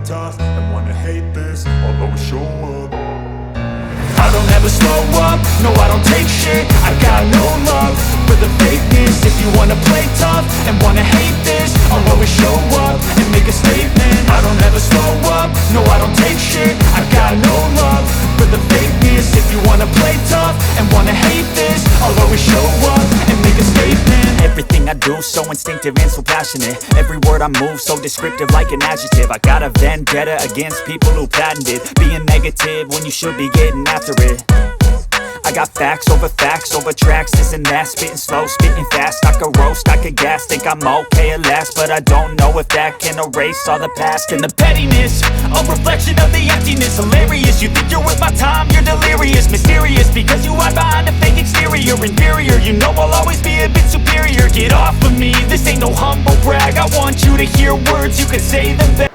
tough and wanna hate this, I'll always show up. I don't ever slow up, no I don't take shit. I got no love for the fakeness. If you wanna play tough and wanna hate this, I'll always show up and make a statement. I don't ever slow up, no I don't take shit. I got no love for the fakeness. If you wanna play tough and wanna hate this, I'll always show up and make a statement. Everything I do so instinctive and so passionate. Every word I move so descriptive like an adjective. I got a vendetta against people who patented being negative when you should be getting after it. I got facts over tracks, this and that. Spitting slow, spitting fast. I could roast, I could gas. Think I'm okay at last, but I don't know if that can erase all the past. And the pettiness, a reflection of the emptiness. Hilarious, you think you're worth my time, you're delirious. Mysterious, because you hide behind a fake exterior. Inferior, you know I'll always be a bit superior. Get off of me, this ain't no humble brag. I want you to hear words, you can say them back.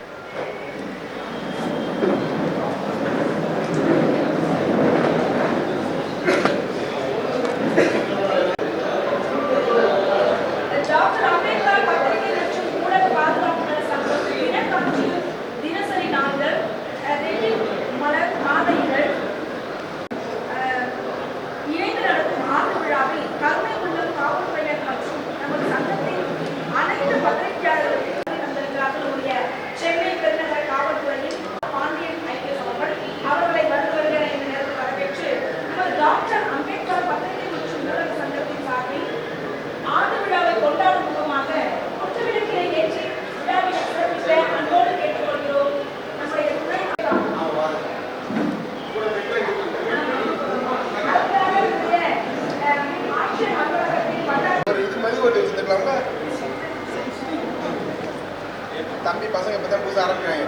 தம்பி பசங்க இப்போ தான் புதுசாக ஆரம்பிக்கிறாங்க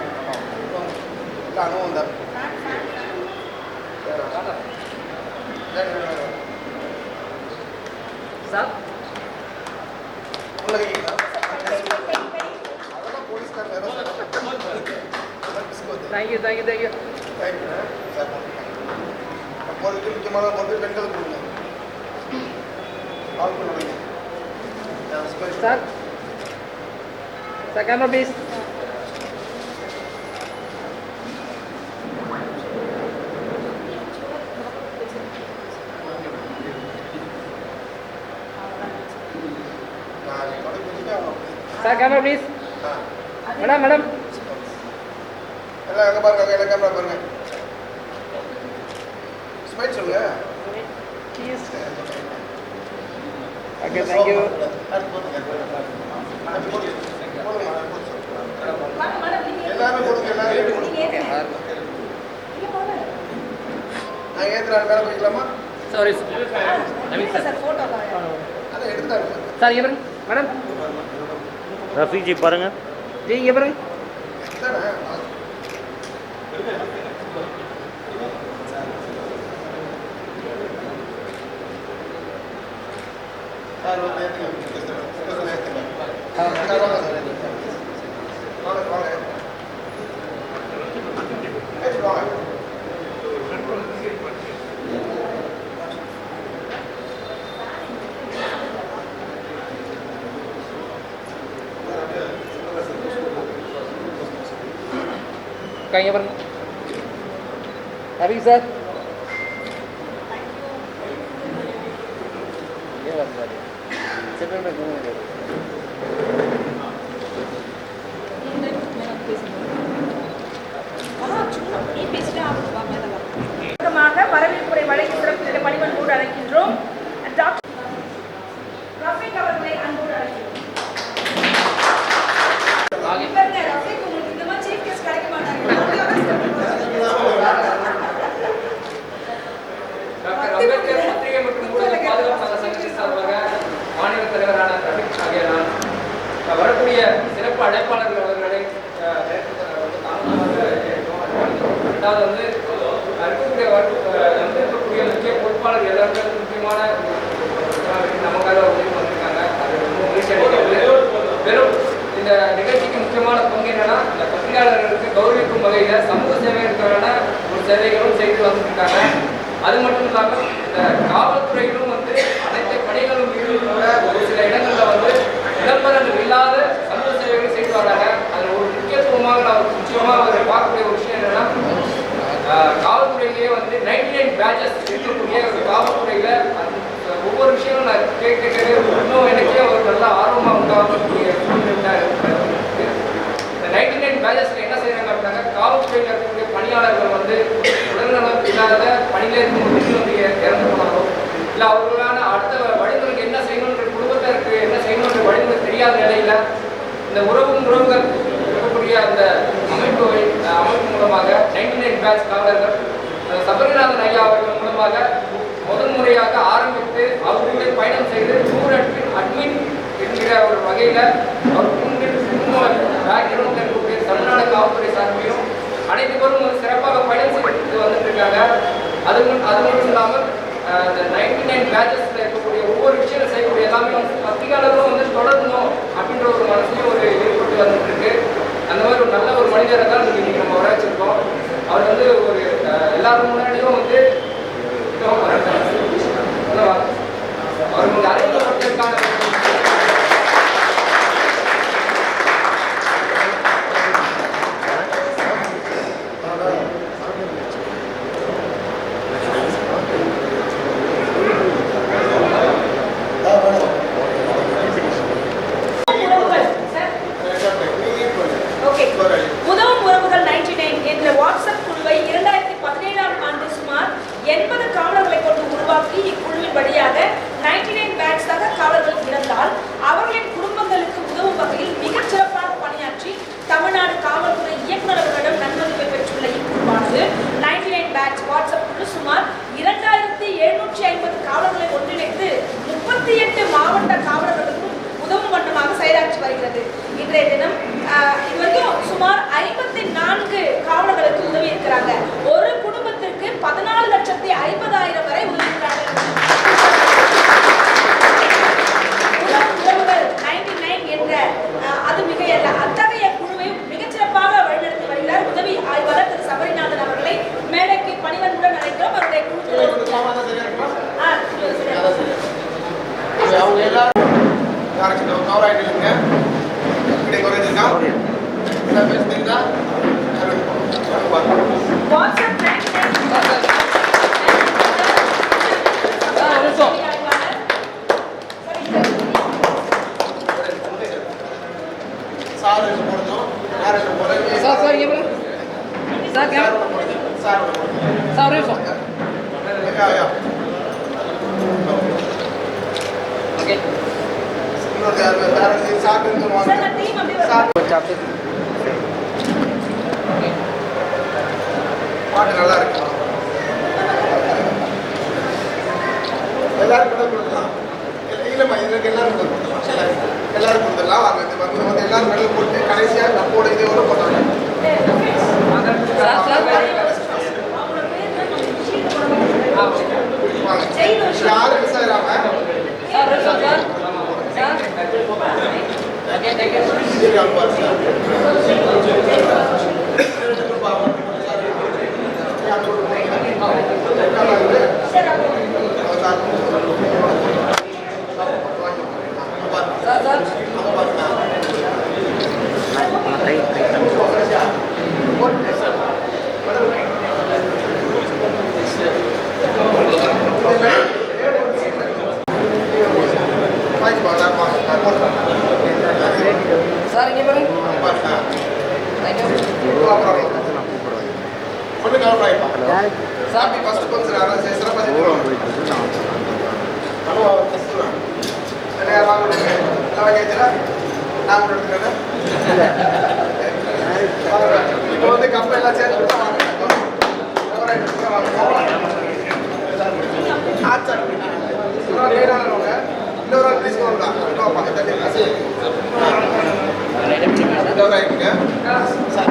அனுபவம் தான் sir அதெல்லாம் போலீஸ்கார் thank you thank you thank you thank you sir பொறுத்து முக்கியமான பொறுத்து பெண்கள் கொடுங்க கால் பண்ணுவீங்க sir sir camera please sir camera please madam madam எல்லாம் எங்கே பாருங்க எல்லாம் கேமரா பாருங்க ஸ்மைல் சொல்லுங்க ஓகே தேங்க்யூ எல்லாரும் கொடுங்க எல்லாரும் கொடுங்க நான் ஏற்றுறாரு மேலே போய்க்கலாமா சாரி சார் ஃபோட்டோ அதை எடுத்துட்டாரு சார் இங்கே பாருங்க மேடம் ரஃபீக் ஜி பாருங்க ஜி இங்கே பாருங்க சார் வந்து இங்கே பாருங்க ரவி சார் வரவேற்புரை வழங்கி சிறப்பு பணிவன்போடு அழைக்கின்றோம். டாக்டர் ரஃபீக் அவர்களை அன்போடு அழைக்கிறோம். ரஃபீக் உங்களுக்கு இந்த மாதிரி சீஃப் கெஸ்ட் கிடைக்க மாட்டாங்க. டாக்டர் அம்பேத்கர் பத்திரிகை மற்றும் ஊடக பாதுகாப்பு சங்கத்தின் சார்பாக மாநில தலைவரான ரஃபீக் ஆகிய நான் வரக்கூடிய சிறப்பு அழைப்பாளர்கள் அவர்களை ரெண்டாவது வந்து இருக்கக்கூடிய முக்கிய பொறுப்பாளர் எல்லாருமே முக்கியமான நமக்காக வந்திருக்காங்க. அது ரொம்ப மகிழ்ச்சி அளிக்கிறது. வெறும் இந்த நிகழ்ச்சிக்கு முக்கியமான பங்கு என்னன்னா இந்த பத்திரிகையாளர்களுக்கு கௌரவிக்கும் வகையில் சமூக சேவைகளுக்கான ஒரு சேவைகளும் செய்து வந்துருக்காங்க. அது மட்டும் இல்லாமல் இந்த காவல்துறையிலும் வந்து அனைத்து பணிகளும் ஈடுபட ஒரு சில இடங்களில் வந்து விளம்பரங்கள் இல்லாத சமூக சேவைகளும் செய்து வராங்க. அதில் ஒரு முக்கியத்துவமாக நான் நிச்சயமாக ஒரு காவல்துறையிலேயே வந்து 99 பேட்சஸ் இருக்கக்கூடிய ஒரு காவல்துறையில் ஒவ்வொரு விஷயமும் நான் கேட்கவே இன்னும் எனக்கே ஒரு நல்ல ஆர்வமாக உண்டாகக்கூடிய சூழ்நிலை இருக்கு. இந்த 99 பேட்சஸில் என்ன செய்கிறாங்க அப்படின்னா, காவல்துறையில் இருக்கக்கூடிய பணியாளர்கள் வந்து உடல்நலம் இல்லாத பணியில் இருக்கும்போது வந்து இறந்து போனாலோ இல்லை அவர்களான அடுத்த வழிமுறைக்கு என்ன செய்யணுன்ற குடும்பத்திற்கு என்ன செய்யணுன்ற வழிமுறை தெரியாத நிலையில் இந்த உறவுகள் இருக்கக்கூடிய அந்த அமைப்பு மூலமாக 99 பேட்ச் காவலர்கள் சபரிநாதன் ஐயா அவர்கள் மூலமாக முதல் முறையாக ஆரம்பித்து அவர்களுடைய பயணம் செய்து 100 அட்மின் என்கிற ஒரு வகையில் அவர் பேக்ரவுண்டில் இருக்கக்கூடிய தமிழ்நாடு காவல்துறை சார்பிலும் அனைத்து பேரும் ஒரு சிறப்பாக பயணம் செய்து வந்துட்டு இருக்காங்க. அது மட்டும் இல்லாமல் இந்த 99 பேட்சஸில் இருக்கக்கூடிய ஒவ்வொரு விஷயங்கள் செய்யக்கூடிய எல்லாமே வந்து பத்திரிகையாளர்களும் வந்து தொடரணும் அப்படின்ற ஒரு மனசுலையும் ஒரு ஈடுபட்டு வந்துட்டு இருக்கு. அந்த மாதிரி ஒரு நல்ல ஒரு மனிதரை தான் இன்னைக்கு நம்ம வர வச்சிருக்கோம். அவர் வந்து ஒரு எல்லாரும் முன்னாடியும் வந்து அவருக்கு அறிமுகப்படுத்திற்கான உதவும் உறவுகள் 99 என்ற வாட்ஸ்அப் குழுவை 2017ஆம் ஆண்டு சுமார் 80 காவலர்களை கொண்டு உருவாக்கி இக்குழுவின் வழியாக 99 பேட்ச் சக காவலர்கள் இறந்தால் அவர்களின் குடும்பங்களுக்கு உதவும் வகையில் மிகச் சிறப்பாக பணியாற்றி தமிழ்நாடு காவல்துறை இயக்குநர் அவர்களிடம் நன்மதிப்பை பெற்றுள்ள இக்குழுவானது 99 பேட்ச் வாட்ஸ்அப் குழு சுமார் 2750 காவலர்களை ஒன்றிணைத்து 38 மாவட்ட காவலர்களுக்கும் உதவும் வண்ணமாக செயலாற்றி வருகிறது. இன்றைய தினம் இதுவரைக்கும் சுமார் 54 காவலர்களுக்கு உதவி இருக்கிறாங்க. ஒரு குடும்பத்திற்கு 14,50,000 வரை உதவி இருக்கிறார்கள். உறவுகள் 99 என்ற அது மிகையல்ல, அத்தகைய குழுவை மிகச்சிறப்பாக வழிநடத்தி வருகிறார் உதவி ஆய்வாளர் திரு சபரிநாதன் அவர்களை மேடைக்கு பணிவன்புடன் அழைக்கிறோம். அவருடைய குழு அவங்க எல்லாரும் கவர் ஆகிட்டு இல்லைங்க. இப்படி குறைஞ்சிருக்கா என்ன பேசுறீங்களா? வாட்ஸ்அப் 99 சார் போடணும். யார் போடுறது? சார் இங்கே சார் கேமரா சார் சார் ஒரே நிமிஷம். ஓகே இன்னொரு யார் சார் சார் நான் டீம் அப்படியே சார் பாட்டு நல்லா இருக்கு. எல்லாரும் கூட கொடுக்கலாம். இல்லைம்மா இதுக்கு எல்லாரும் கொடுக்கலாம். எல்லாரும் கொடுத்துடலாம். வந்து எல்லாரும் மெடல் போட்டு கடைசியாக நம்மோட இதே ஒரு போட்டாங்க. யாரும் மிஸ் ஆயிடாம சார் இங்கே பாருங்க. ஒன்று கவலைப்பா சாப்பி ஃபர்ஸ்ட் கொஞ்சம் யாரும் சிறப்பாக ஹலோ கஸ்தூரன் என்ன வாங்க எல்லாம் கேட்கல நான் கூட எடுத்துக்கிறேன். இப்போ வந்து கப்பல் எல்லாம் சேர்த்து தான் வாங்க ஆச்சா லேடானவங்க இன்னொரு ஆள் ப்ளீஸ் வரலாம் பக்கத்தில் இன்னொரு ஆகிட்டுங்க சார்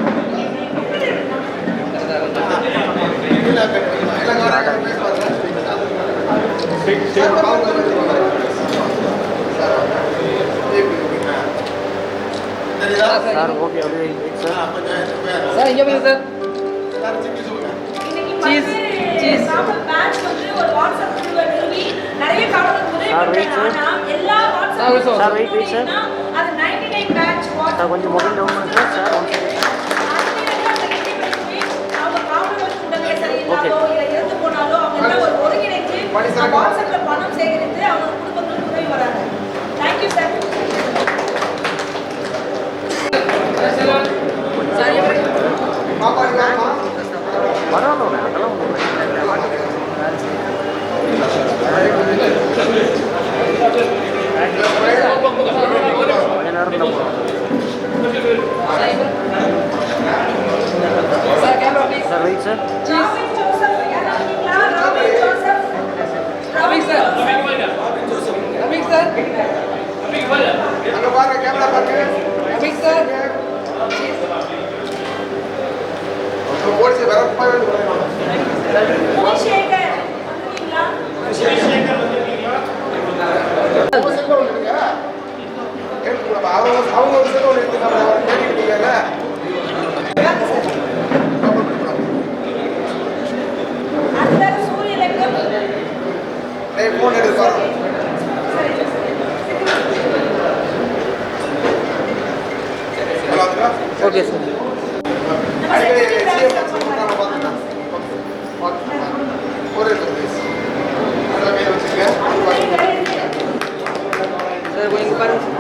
சார் ஓகே அப்படியே சார் இங்கே பாருங்க சார். இன்னைக்கு பல்வேறு காவல் பேட்ச் வந்து ஒரு வாட்ஸ்அப் குழுவை நிறுவி நிறைய காவலர்கள் உதவி பண்றாங்க. ஆனா எல்லா வாட்ஸ்அப் சார் வெயிட் சார் அது 99 பேட்ச் சார் வாட்ஸ்அப் கொஞ்சம் மொபைல் டவுன் பண்ணுங்க சார். அவங்க காவலர்களுக்கு உதவியை கொஞ்சம் வரப்பாக குணசேகர் வந்துட்டீங்களா? அவங்க ஒரு செல்வம் எடுத்துக்காங்க கேட்டுக்கிட்டீங்கல்ல அடுத்தது சூரியலிங்கம். போன் எடுத்து ஓகே சார். ஒரு சார் கொஞ்சம் பாருங்க சார்.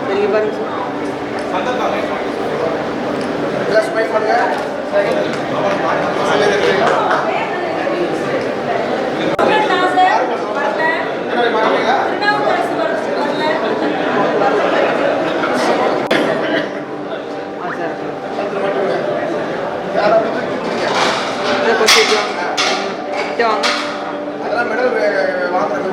நீங்கள் பாருங்க சார். ஸ்மைல் பண்ணுங்க. நாசர் வரல. திருநாவுக்கரசு வரல. ஆ சார். யாராவது கொஞ்சம் கிட்ட வாங்க. அதெல்லாம் மெடல் வாங்குறது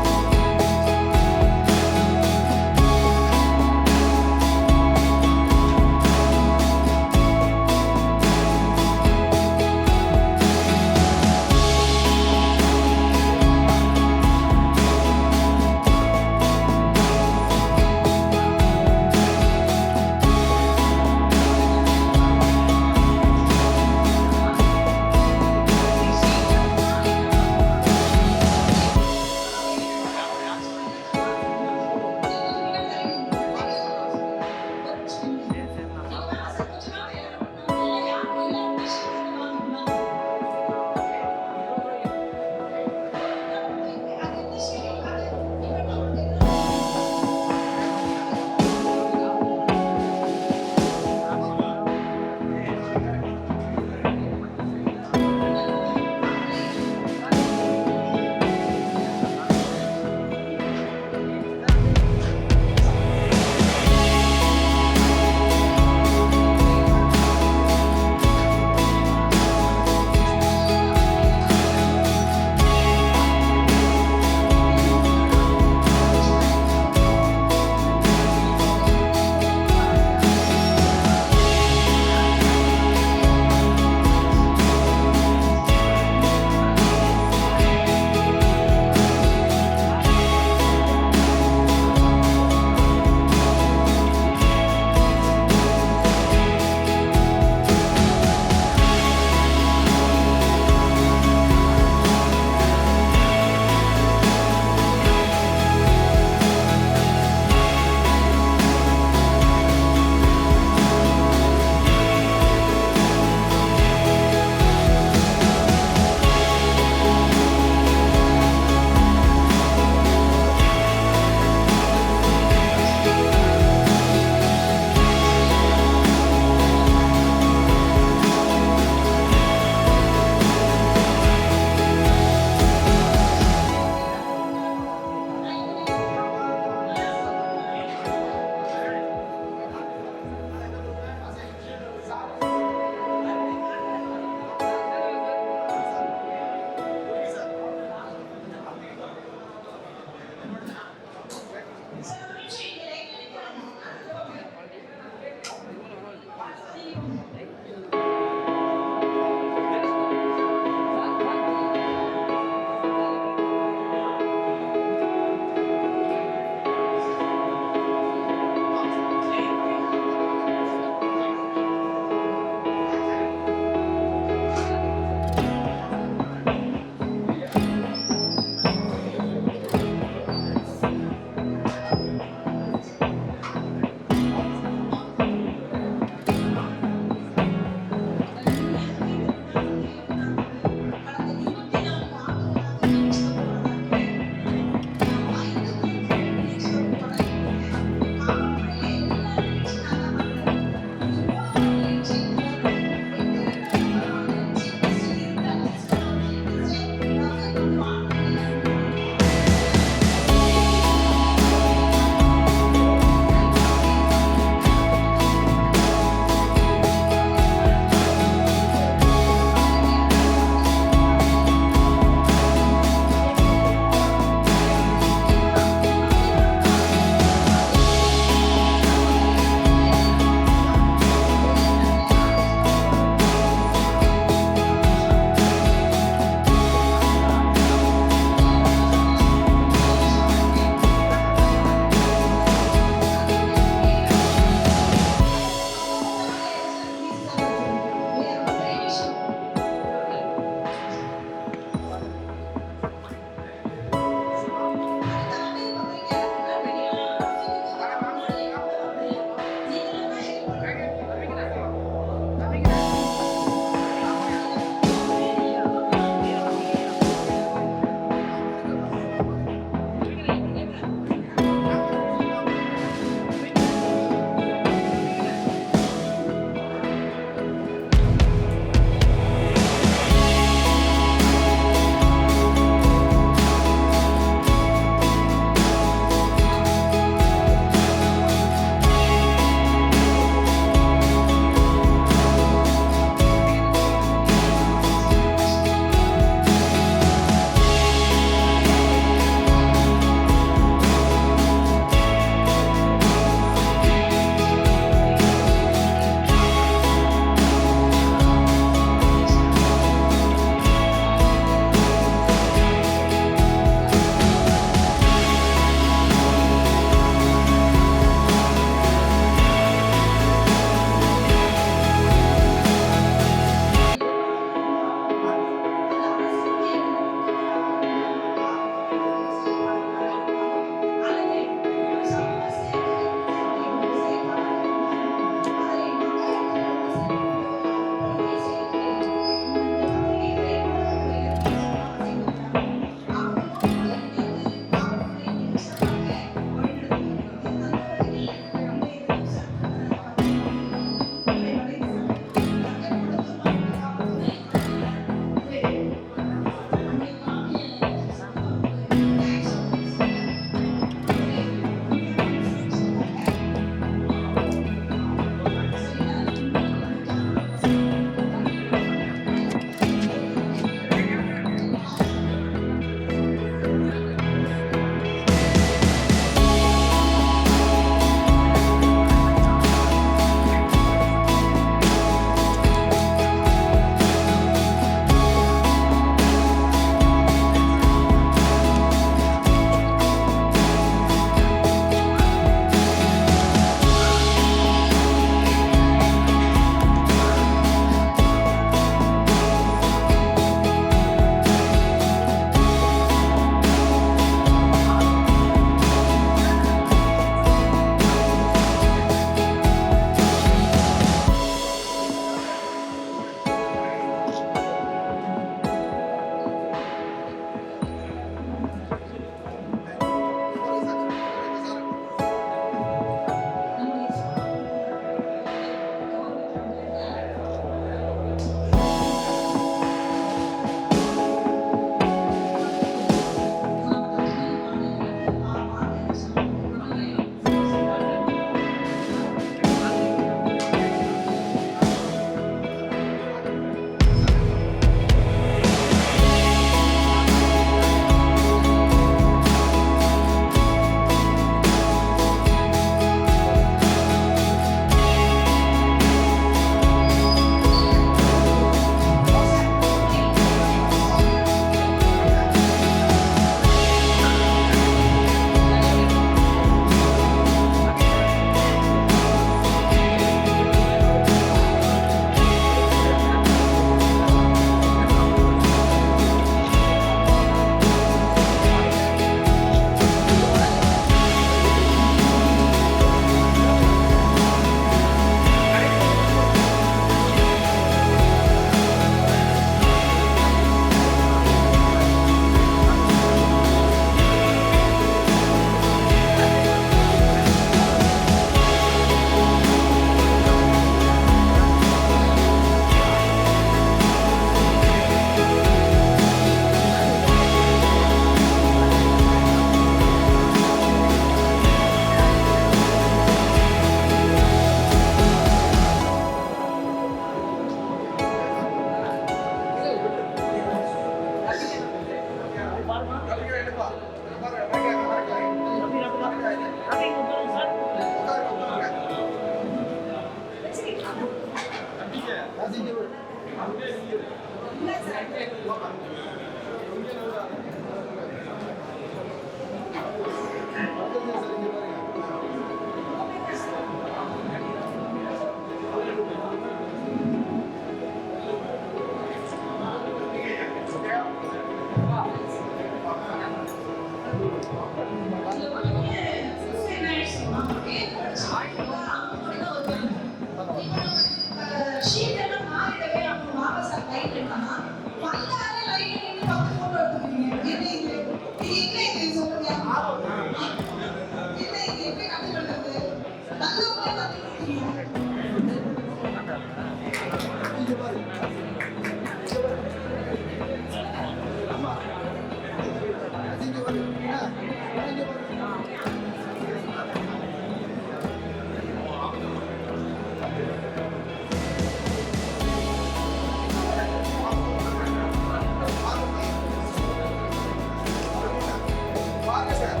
வாங்க சார்.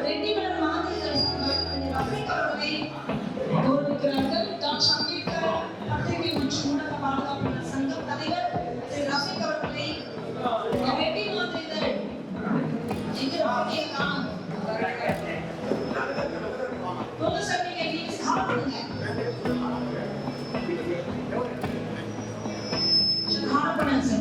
ரெட்டிமலர் மாதிரிகள் ரஃபீக் அவர்களை கௌரவிக்கிறார்கள். டாக்டர் அம்பேத்கர் பத்திரிகை மற்றும் ஊடக பாதுகாப்பு சங்க தலைவர் திரு ரஃபீக் அவர்களை ரெட்டி மாதிரிகள் எங்க ரஃபீக் போங்க சார், நீங்க நீங்க சாப்பிடுங்க. खाना पड़ा सर।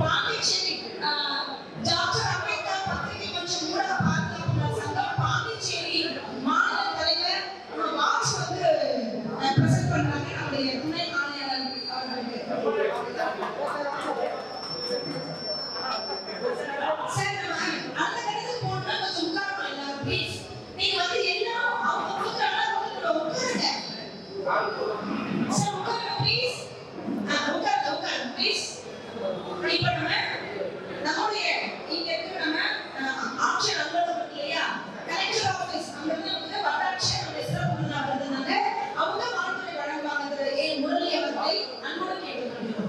பாண்டிச்சேரி டாக்டர் அம்பேத்கர் பத்திரிகை மற்றும் ஊடக பாதுகாப்பு சங்கம் பாண்டிச்சேரி மாநில தலைவர் வாட்ச் வந்து பிரசன்ட் பண்றாங்க நம்முடைய துணை ஆணையாளர் அவர்களுக்கு. சார் அந்த கடிதத்தை போட்டு கொஞ்சம் உட்காரணும் எல்லாரும் ப்ளீஸ். நீங்க வந்து எல்லாம் அவங்க கொடுக்குறாங்க உட்காருங்க சார், உட்காருங்க ப்ளீஸ். உட்காருங்க ப்ளீஸ். இப்ப நம்முடைய இங்க இருக்கிற நம்ம ஆட்சியர் அலுவலகம் இருக்கு இல்லையா, கலெக்டர் ஆபீஸ் அங்க வந்து வட்டாட்சியர் நம்முடைய சிறப்பு விருந்தினர் இருந்தாங்க. அவங்க வாழ்த்துறை வழங்குவாங்க. ஏ முரளி அவர்களை அன்புடன் கேட்டுக்கொள்கிறோம்.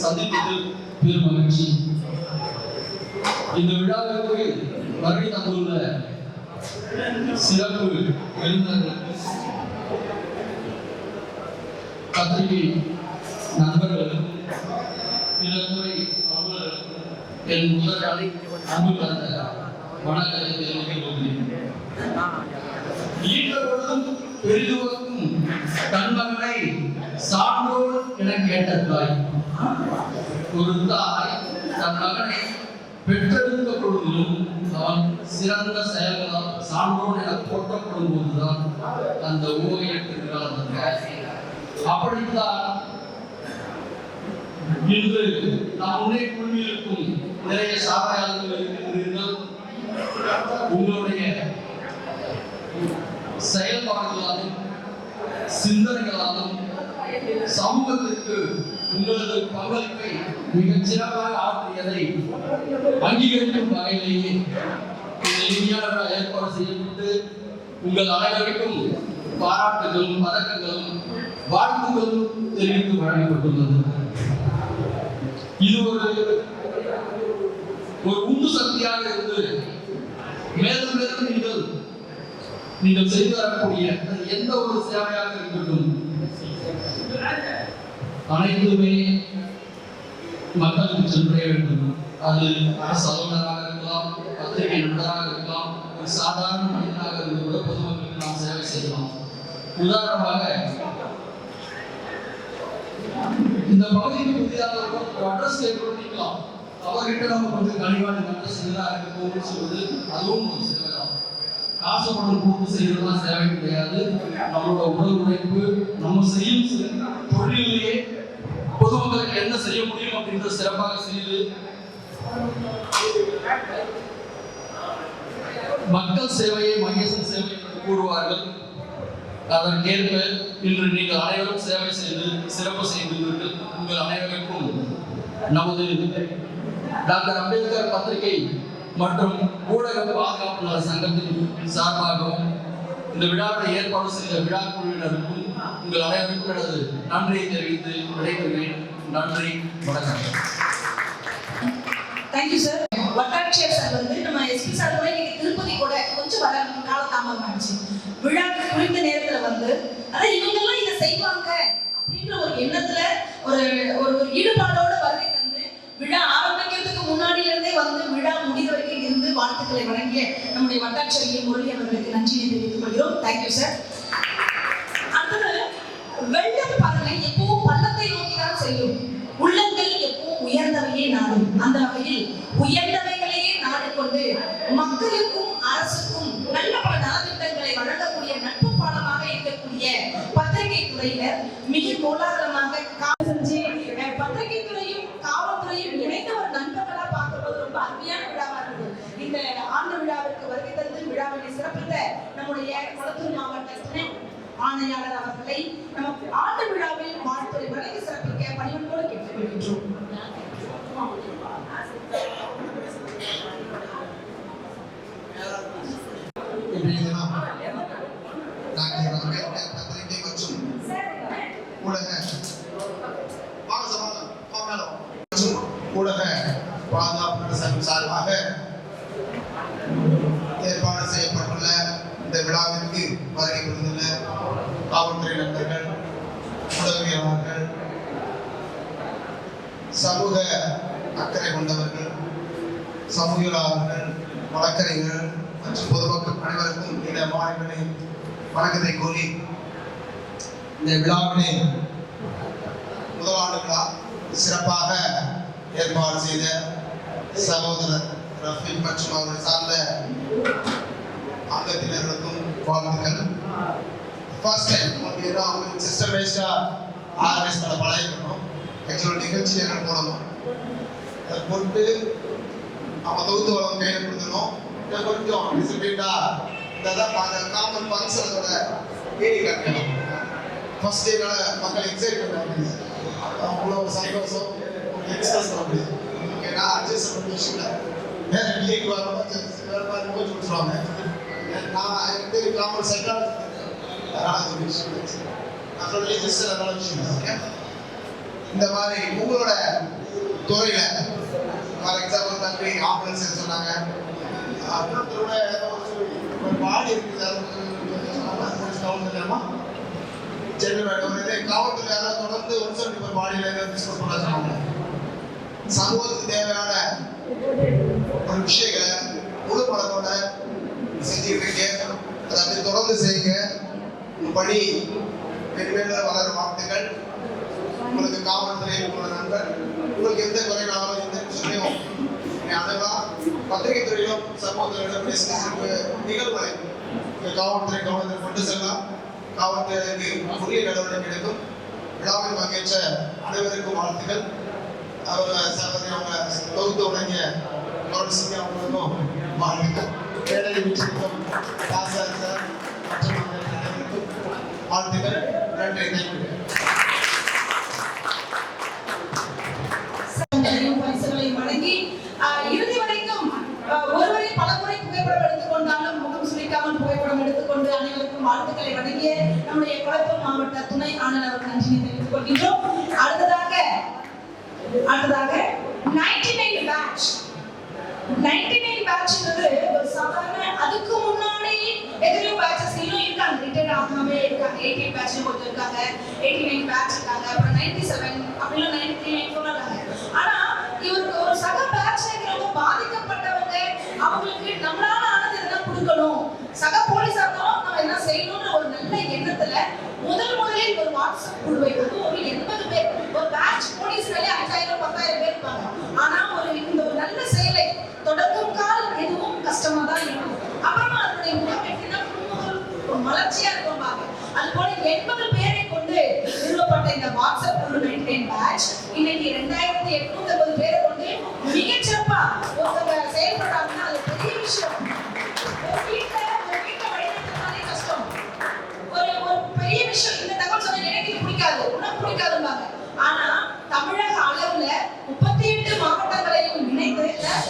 சந்திப்பது பெரும் மகிழ்ச்சி. இந்த விழாவிற்கு வருகை தந்துள்ள சிறப்பு விருந்தினர்கள், பத்திரிகை நண்பர்கள், பிறத்துறை அலுவலர்கள், என் முதலாளி அன்பு கலந்த வணக்கத்தை தெரிவித்துக் கொள்கிறேன். ஈட்டப்பொழுதும் பெரிதுவக்கும் தன் மகனை சான்றோர் என கேட்ட தாய். ஒரு தாய் தன் மகனை பெற்றெடுத்த பொழுதிலும் அவன் சிறந்த செயல்களால் சான்றோன் என போற்றப்படும் போதுதான் அந்த ஊகையிட்டிருக்கிறார். அப்படித்தான் இன்று நாம் முன்னே குழுமியிருக்கும் நிறைய சாதனையாளர்கள் இருக்கின்றீர்கள். உங்களுடைய செயல்பாடுகளாலும் சிந்தனைகளாலும் சமூகத்திற்கு உங்களது பங்களிப்பை மிகச் சிறப்பாக ஆற்றியதை அங்கீகரிக்கும் வகையிலேயே இந்த இந்தியாவில் ஏற்பாடு செய்யப்பட்டு உங்கள் அனைவருக்கும் பாராட்டுகளும் பதக்கங்களும் வாழ்த்துகளும் தெரிவித்து வழங்கப்பட்டுள்ளது. இது ஒரு உந்து சக்தியாக இருந்து மேலும் மேலும் நீங்கள் செய்து வரக்கூடிய எந்த ஒரு சேவையாக இருக்கட்டும், அனைத்துமே மக்களுக்கு சென்றடைய வேண்டும். அது அரசு அலுவலராக இருக்கலாம், பத்திரிகை நண்பராக இருக்கலாம், ஒரு சாதாரண மனிதனாக இருந்து கூட பொதுமக்களுக்கு நாம் சேவை செய்யலாம். உதாரணமாக இந்த பகுதிக்கு புதிதாக ஒரு அட்ரஸ் கேட்கலாம், அவர்கிட்ட நம்ம கொஞ்சம் கனிவான அட்ரஸ் எதிராக இருக்கணும்னு சொல்வது அதுவும் ஒரு சேவை தான். காசு பணம் கொடுத்து செய்யறதுலாம் சேவை கிடையாது. நம்மளோட உடல் உழைப்பு, நம்ம செய்யும் தொழிலேயே பொதுமக்களுக்கு என்ன செய்ய முடியும் அப்படின்ற சிறப்பாக செய்து மக்கள் சேவையை மகேசன் சேவை என்று கூறுவார்கள். அதற்கேற்ப இன்று நீங்கள் அனைவரும் சேவை செய்து சிறப்பு செய்துள்ளீர்கள். உங்கள் அனைவருக்கும் நமது டாக்டர் அம்பேத்கர் பத்திரிகை மற்றும் ஊடக பாதுகாப்பு சங்கத்தின் சார்பாகவும் இந்த விழாவை ஏற்பாடு செய்த விழா குழுவினருக்கும் உங்கள் அனைவருக்கும் எனது நன்றியை தெரிவித்து விடைபெறுகிறேன். நன்றி, வணக்கம். Thank you sir. வட்டாட்சியர் சார் வந்து நம்ம எஸ்பி சார் கூட இன்னைக்கு திருப்பதி கூட கொஞ்சம் வர காலதாமதம் ஆயிடுச்சு. விழாவுக்கு குறித்த நேரத்துல வந்து அதான் இவங்கெல்லாம் இதை செய்வாங்க அப்படின்ற ஒரு எண்ணத்துல ஒரு ஈடுபாடோட வருகை தந்து விழா ஆரம்பிக்கிறதுக்கு முன்னாடியில இருந்தே வந்து விழா முடிவு வரைக்கும் இருந்து வாழ்த்துக்களை வழங்கிய நம்முடைய வட்டாட்சியர் முரளி அவர்களுக்கு நன்றியை தெரிவித்துக் கொள்கிறோம். Thank you sir. அடுத்தது வெள்ளம் பாருங்க எப்பவும் பள்ளத்தை நோக்கிதான் செல்லும், உள்ளங்கள் எப்பவும் உயர்ந்தவையே நாடும். அந்த வகையில் உயர்ந்தவைகளையே நாடிக்கொண்டு மக்களுக்கும் அரசுக்கும் நல்ல பல நலத்திட்டங்களை வழங்கக்கூடிய நட்பு பாலமாக இருக்கக்கூடிய பத்திரிகை துறையினர் மிக கோலாகலமாக செஞ்சு பத்திரிகை துறையும் காவல்துறையும் இணைந்த ஒரு நண்பர்களா பார்க்கும்போது ரொம்ப அருமையான விழாவா இருந்தது. இந்த ஆண்டு விழாவிற்கு வருகை தந்து விழாவினை சிறப்பித்த நம்முடைய கொளத்தூர் மாவட்ட துணை ஆணையாளர் அவர்களை நமக்கு ஆண்டு விழாவில் வாழ்த்துறை வழங்கி சிறப்பிக்க பணிவன்போடு கேட்டுக்கொள்கின்றோம். டாக்டர் அம்பேத்கர் பத்திரிகை மற்றும் ஊடக பாதுகாப்பு சங்கம் சார்பாக ஏற்பாடு செய்யப்பட்டுள்ள இந்த விழாவிற்கு வருகை புரிந்துள்ள காவல்துறை நண்பர்கள், ஊடகவியலாளர்கள், சமூக அக்கறை கொண்டவர்கள், சமூகவியலாளர்கள், வழக்கறிஞர்கள் மற்றும் பொதுமக்கள் அனைவருக்கும் இந்த மாநில வணக்கத்தை கூறி இந்த விழாவினை முதலாண்டு விழா சிறப்பாக ஏற்பாடு செய்த சகோதரர் ரஃபீக் மற்றும் அவரை சார்ந்த அங்கத்தினர்களுக்கும் வாழ்த்துக்கள். ஃபர்ஸ்ட் டைம் சிஸ்டம் பேஸ்டா ஆர்கனைஸ் பண்ண பழகிக்கணும். ஆக்சுவலாக நிகழ்ச்சி எங்கள் போடணும், அதை போட்டு அவன் தொகுத்து வளம் கையில் கொடுத்துடணும். கொஞ்சம் டிசிப்ளின்டா இந்த காமன் ஃபங்க்ஷனோட ஏறி காட்டணும். ஃபர்ஸ்ட் டேனால மக்கள் எக்ஸைட் பண்ணுவாங்க, அவ்வளோ ஒரு சந்தோஷம் எக்ஸ்பிரஸ் பண்ண முடியும். ஓகே, நான் அட்ஜஸ்ட் பண்ண விஷயம் வேற பிஏக்கு வரப்போ வேற மாதிரி கோச் கொடுத்துருவாங்க. நான் எனக்கு காமன் செட்டாக அதனால விஷயம் நான் சொல்லி ஜஸ்ட் அதனால விஷயம். ஓகே, இந்த மாதிரி உங்களோட துறையில ஃபார் எக்ஸாம்பிள் நன்றி ஆம்புலன்ஸ் சொன்னாங்க, அப்புறத்தோட பாடி இருக்குது காவல்துறை யாராவது தொடர்ந்து ஒரு சொல்லி பாடியில டிஸ்கஸ் பண்ண சொன்னாங்க. சமூகத்துக்கு தேவையான ஒரு விஷயங்களை முழு படத்தோட செஞ்சுட்டு இருக்கீங்க. அதை அப்படி தொடர்ந்து செய்யுங்க. பணி மென்மேலும் வளர வாழ்த்துக்கள். உங்களுக்கு காவல்துறை உங்களோட நண்பர், உங்களுக்கு எந்த குறைனாலும் எந்த விஷயத்தையும் அணுகலாம். பத்திரிகை துறையிலும் சமூகத்துறையிலும் நிகழ்வுகளை காவல்துறை கவனத்தை கொண்டு செல்லலாம். காவல்துறைக்கு உரிய நடவடிக்கை எடுக்கும். விழாவில் பங்கேற்ற அனைவருக்கும் வாழ்த்துக்கள். அவங்க தொகுத்து வழங்கிய சிங் அவங்களுக்கும் வாழ்த்துக்கள். மேடை வீட்டிற்கும் தாசார் சார் மற்றும் அனைவருக்கும் வாழ்த்துக்கள். நன்றி. பரிசுகளை வழங்கி இறுதி வரைக்கும் ஒருவரை பலமுறை புகைப்படம் எடுத்துக்கொண்டாலும் முகம் சுளிக்காமல் புகைப்படம் எடுத்துக்கொண்டு அனைவருக்கும் வாழ்த்துக்களை வழங்கிய நம்முடைய குளத்தூர் மாவட்ட துணை ஆணையருக்கு நன்றியை தெரிவித்துக் கொள்கின்றோம். அடுத்ததாக 99 பேட்ச். 99 பேட்ச்ங்கிறது ஒரு சாதாரண, அதுக்கு முன்னாடி எத்தனையோ பேட்சஸ் இன்னும் இருக்காங்க, ரிட்டையர்ட் ஆகாமே இருக்காங்க. 18 பேட்ச் கொஞ்சம் இருக்காங்க, 89 பேட்ச் இருக்காங்க, அப்புறம் 97 அப்படிலாம் 93 94 இருக்காங்க. ஆனா இவருக்கு ஒரு சக பேட்ச்ங்கிறவங்க பாதிக்கப்பட்டவங்க, அவங்களுக்கு நம்மளால ஆனது என்ன கொடுக்கணும், சக போலீஸா இருந்தாலும் நம்ம என்ன செய்யணும்னு ஒரு நல்ல எண்ணத்துல முதலில் ஒரு வாட்ஸ்அப் குழுவை, அது ஒரு 80 பேர், ஒரு பேட்ச் போலீஸ்னாலே 5000 10,000 பேர் இருப்பாங்க. ஆனா இந்த ஒரு நல்ல செயலை தொடக்கும் கால் எதுவும் கஷ்டமா தான் இருக்கும். அப்புறமா அதனுடைய முகம் எப்படின்னா மலர்ச்சியா இருக்கும். அது போல 80 பேரை கொண்டு நிறுவப்பட்ட இந்த வாட்ஸ்அப் குழு 99 பேட்ச் இன்னைக்கு 2850 பேரை கொண்டு மிகச்சிறப்பா ஒருத்தவங்க செயல்படுறாங்கன்னா அது பெரிய விஷயம். ஒரு வீட்டை வழிநடத்துறதுனாலே கஷ்டம், ஒரு பெரிய விஷயம். இந்த தகவல் சொன்னா எனக்கு இது பிடிக்காது, உனக்கு பிடிக்காதும்பாங்க. ஆனா தமிழக அளவுல 38 மாவட்டங்களையும் இணைத்து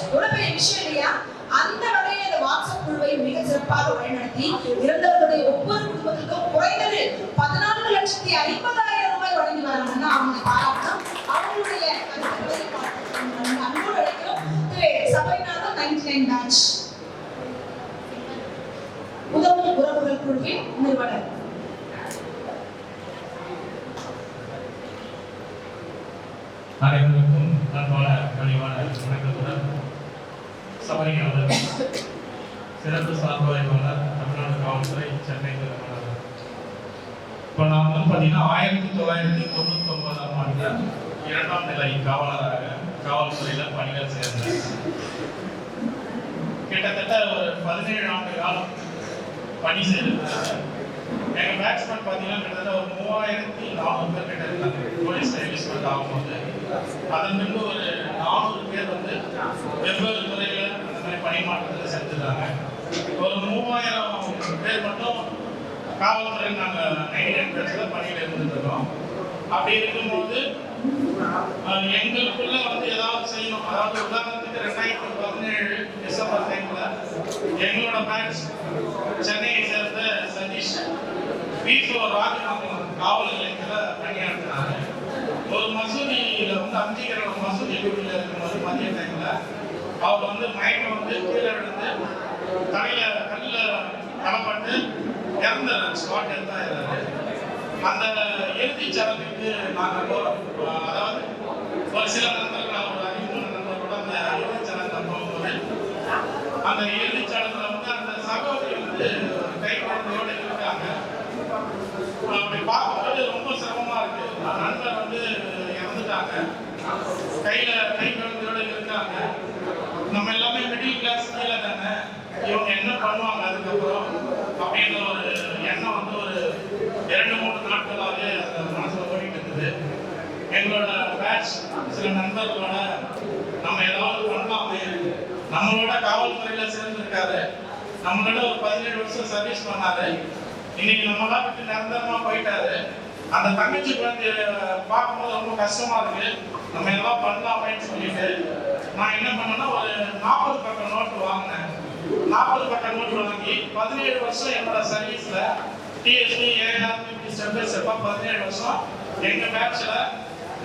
எவ்வளவு பெரிய விஷயம் இல்லையா? அந்த வகையில் இந்த வாட்ஸ்அப் குழுவை மிக சிறப்பாக வழிநடத்தி இறந்தவர்களுடைய ஒவ்வொரு குடும்பத்திற்கும் குறைந்தது 14,50,000 ரூபாய் வழங்கி வராங்கன்னா அவங்க பாராட்டணும். அவங்களுடைய கருத்துக்களை அன்போடு அழைக்கிறோம். சபைநாதன் 99 பேட்ச் உதவும் உறவுகள் குழுவின் நிறுவனர். அனைவருக்கும் அன்பான கனிவான வணக்கத்துடன் சபரியாளர் சிறப்பு சார்பாய்வாளர் தமிழ்நாடு காவல்துறை சென்னை நிறுவனர். இப்போ நான் வந்து பார்த்தீங்கன்னா 1999ஆம் ஆண்டு 2ஆம் நிலை காவலராக காவல்துறையில் பணிகள் சேர்ந்தேன். கிட்டத்தட்ட ஒரு 17 ஆண்டு காலம் பணி செய்திருந்தேன். எங்கள் பேட்ச்மேன் பார்த்தீங்கன்னா கிட்டத்தட்ட ஒரு 3400 பேர் கிட்ட இருந்தாங்க போலீஸ் சர்வீஸ்மெண்ட் ஆகும்போது. அதன் பின்பு ஒரு 400 பேர் வந்து வெவ்வேறு துறையில் அந்த மாதிரி பணிமாற்றத்தில் செஞ்சுருந்தாங்க. ஒரு 3000 பேர் மட்டும் காவல்துறை நாங்கள் 99 பேட்சில் பணியில் இருந்துருக்கோம். அப்படி இருக்கும்போது எங்களுக்குள்ள வந்து ஏதாவது செய்யணும். அதாவது உதாரணத்துக்கு 2017 டிசம்பர் டைமில் எங்களோட பேட்ச் சென்னையை சேர்ந்த சதீஷ் வீட்டில் ராஜநாதன் காவல் நிலையத்தில் பணியாற்றினாங்க. ஒரு மசூதியில் வந்து அஞ்சிக்கிற ஒரு மசூதி வீட்டில் இருக்கும்போது மதிய டைமில் அவர் வந்து மயக்கம் வந்து கீழே விழுந்து தலையில் கல்லில் தளப்பட்டு இறந்துறாரு, ஸ்பாட் இருந்தாரு. அந்த இறுதி சடங்குக்கு நாங்கள் போகிறோம். அதாவது ஒரு சில நண்பர்கள் ஒரு 13 நண்பர்களோட அந்த இறுதி சடங்கு போகும்போது அந்த இறுதிச்சடங்குல வந்து அந்த சகோதரி வந்து கை குழந்தையோட இருக்காங்க. அப்படி பார்க்கும்போது ரொம்ப சிரமமா இருக்கு. நண்பர் வந்து இறந்துட்டாங்க, கை குழந்தையோட இருக்காங்க. நம்ம எல்லாமே மிடில் கிளாஸ் கீழே தானே, இவங்க என்ன பண்ணுவாங்க அதுக்கப்புறம் அப்படின்ற ஒரு எண்ணம் வந்து ஒரு 2-3 நாட்களாகவே அந்த மனசுல ஓடிட்டு இருந்தது. எங்களோட பேட்ச் சில நண்பர்களோட நம்ம ஏதாவது பண்ணலாமே, நம்மளோட காவல்துறையில சேர்ந்திருக்காரு, நம்மளோட ஒரு 17 வருஷம் சர்வீஸ் பண்ணாரு, இன்னைக்கு நம்மளாம் விட்டு நிரந்தரமா போயிட்டாரு. அந்த தங்கச்சி குழந்தைய பார்க்கும்போது ரொம்ப கஷ்டமா இருக்கு, நம்ம எல்லாம் பண்ணலாமேன்னு சொல்லிட்டு நான் என்ன பண்ணேன்னா ஒரு 40 பக்க நோட்டு வாங்கினேன். 40 பக்க நோட்டு வாங்கி 17 வருஷம் என்னோட சர்வீஸ்ல டிஎஸ்பி ஏஆர்பி ஸ்டெப் பை ஸ்டெப்பா 17 வருஷம் எங்க பேட்ச்ல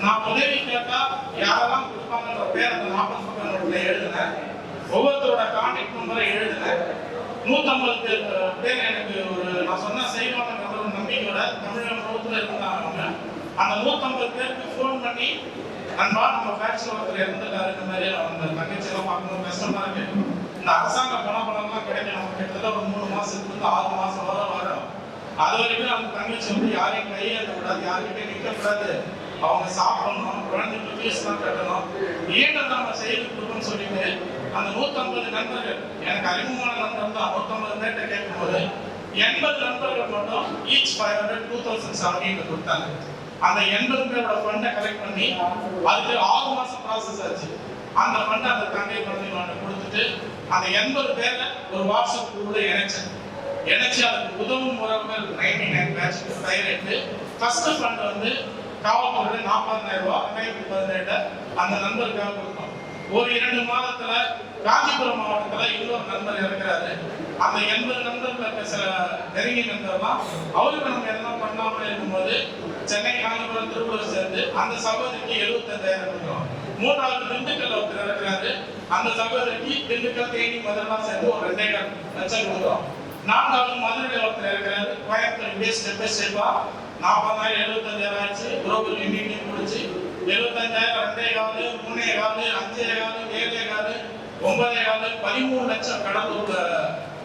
நான் உதவி கேட்டா யாரெல்லாம் கொடுப்பாங்கன்ற பேர் அந்த 40 பக்க நோட்ல எழுதினேன். ஒவ்வொருத்தரோட கான்டாக்ட் நம்பரை எழுதினேன். 150 பேர் எனக்கு ஒரு நான் சொன்ன செய்வாங்க ஒரு நம்பிக்கையோட தமிழக முழுவதுல இருந்தாங்க. அந்த 150 பேருக்கு ஃபோன் பண்ணி நண்பா நம்ம பேட்ச்ல ஒருத்தர் இறந்துட்டாரு, இந்த மாதிரி அந்த தங்கச்சி எல்லாம் பார்க்கணும் கஷ்டமா இருக்கு, இந்த அரசாங்க பணம்லாம் கிடைக்கும், நம்ம கிட்டத்தட்ட ஒரு 3 மாசத்துக்கு 6 மாசம் வரும். அது வரைக்கும் அந்த தங்கச்சி வந்து யாரையும் கையேற்ற கூடாது, யாருக்கிட்டே நிற்க கூடாது, அவங்க சாப்பிடணும், குழந்தைக்கு ஃபீஸ் தான் கட்டணும், ஏன்டா நம்ம செய்து கொடுக்கணும்னு சொல்லிட்டு அந்த 150 நண்பர்கள் எனக்கு அறிமுகமான நண்பர் தான் 150 பேர்கிட்ட கேட்கும்போது 80 நண்பர்கள் மட்டும் ஈச் 500 2017 கொடுத்தாங்க. அந்த 80 பேரோட ஃபண்டை கலெக்ட் பண்ணி அதுக்கு 6 மாசம் ப்ராசஸ் ஆச்சு. அந்த ஃபண்டை அந்த தங்கை குழந்தைகளோட கொடுத்துட்டு அந்த 80 பேரை ஒரு வாட்ஸ்அப் குரூப்ல இணைச்சு அதுக்கு உதவும் உறவுகள் 99 பேட்ச்க்கு டைரக்ட் ஃபர்ஸ்ட் ஃபண்ட் வந்து காவல்துறையில 40,000 ரூபாய் 2017 அந்த நண்பருக்காக கொடுத்தோம். ஒரு 2 மாதத்துல காஞ்சிபுரம் மாவட்டத்துல இன்னொரு நண்பர் இருக்கிறாரு. அந்த 80 நண்பர்களுக்கு சில நெருங்கிய நண்பர் தான், அவருக்கு நம்ம என்ன பண்ணாமல் இருக்கும்போது சென்னை, காஞ்சிபுரம், திருப்பூர் சேர்ந்து அந்த சகோதரிக்கு 75,000 கொடுக்கிறோம். 3வது திண்டுக்கல் ஒருத்தர் இருக்கிறாரு, அந்த சகோதரிக்கு திண்டுக்கல், தேனி, மதுரை சேர்ந்து ஒரு 2.5 லட்சம் கொடுக்கிறோம். 4வது மதுரையில் ஒருத்தர் இருக்கிறாரு, கோயம்புத்தூர் ஸ்டெப் பை ஸ்டெப்பா 40,000 75,000 ஆச்சு. குரோபல் இன்னைக்கு முடிச்சு 75,000 2.5 3.5 5.5 7.5 9.5 13 லட்சம் கடலூர்ல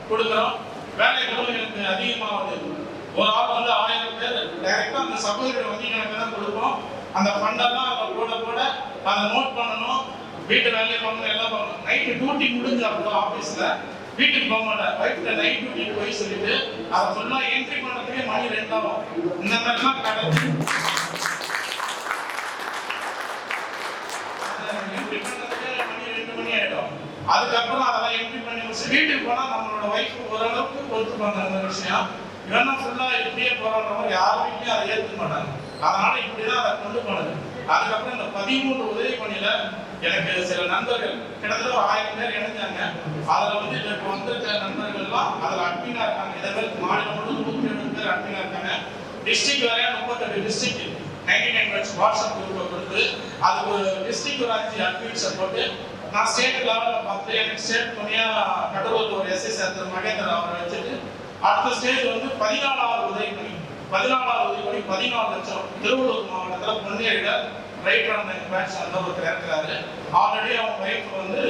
கொடுக்கிறோம். வேலை எனக்கு அதிகமாகுது. ஒரு ஆள் வந்து 1000 பேர் டைரக்டா அந்த சகோதரியோட வங்கி கணக்கு தான் கொடுப்போம். அந்த ஃபண்டெல்லாம் போட அதை நோட் பண்ணணும், வீட்டு வேலையை பண்ணணும், எல்லாம் பண்ணணும். நைட்டு டியூட்டி முடிஞ்சு அப்போ ஆஃபீஸில் வீட்டுக்கு போக மாட்டேன், ஒய்ஃப்ல நைட் டியூட்டிக்கு போய் சொல்லிட்டு அதை ஃபுல்லா என்ட்ரி பண்ணுறதுக்கே மணி 2 ஆகும். இந்த மாதிரிலாம் கிடைச்சி என்ட்ரி பண்ணுறதுக்கே மணி 2 மணி ஆகிடும். அதுக்கப்புறம் அதெல்லாம் என்ட்ரி பண்ணி முடிச்சு வீட்டுக்கு போனால் நம்மளோட ஒய்ஃப் ஓரளவுக்கு பொறுத்துப்பாங்க அந்த விஷயம். இவனா ஃபுல்லா இப்படியே போறான்ற மாதிரி யார் வீட்லையும் அதை ஏற்றுக்க மாட்டாங்க. அதனால இப்படிதான் அதை கொண்டு போனது. அதுக்கப்புறம் இந்த 13 உதவி பணியில எனக்கு சில நண்பர்கள் கிட்டத்தட்ட ஒரு 1000 பேர் இணைஞ்சாங்க. அதுல வந்து இப்போ வந்திருக்க நண்பர்கள்லாம் அதுல அட்மினா இருக்காங்க. இதே மாதிரி மாநிலம் முழுவதும் 170 பேர் அட்மினா இருக்காங்க. டிஸ்ட்ரிக்ட் வரையா 38 டிஸ்ட்ரிக்ட் 99 பேட்ச் வாட்ஸ்அப் குரூப்பை கொடுத்து அதுக்கு ஒரு டிஸ்ட்ரிக்ட் ஒரு 5 அட்மின்ஸை போட்டு நான் ஸ்டேட் லெவலில் பார்த்து எனக்கு ஸ்டேட் துணையா கடலூர் ஒரு எஸ்ஐ சேர்த்து மகேந்திர அவரை வச்சுட்டு அடுத்த ஸ்டேஜ் வந்து 14வது உதவி பணி 14 லட்சம். திருவள்ளூர் மாவட்டத்தில் பொன்னேரியில ரைட்டர் அந்த பேட்ச் அந்த ஒருத்தர் இருக்கிறாரு. ஆல்ரெடி அவங்க ஒய்ஃப் வந்து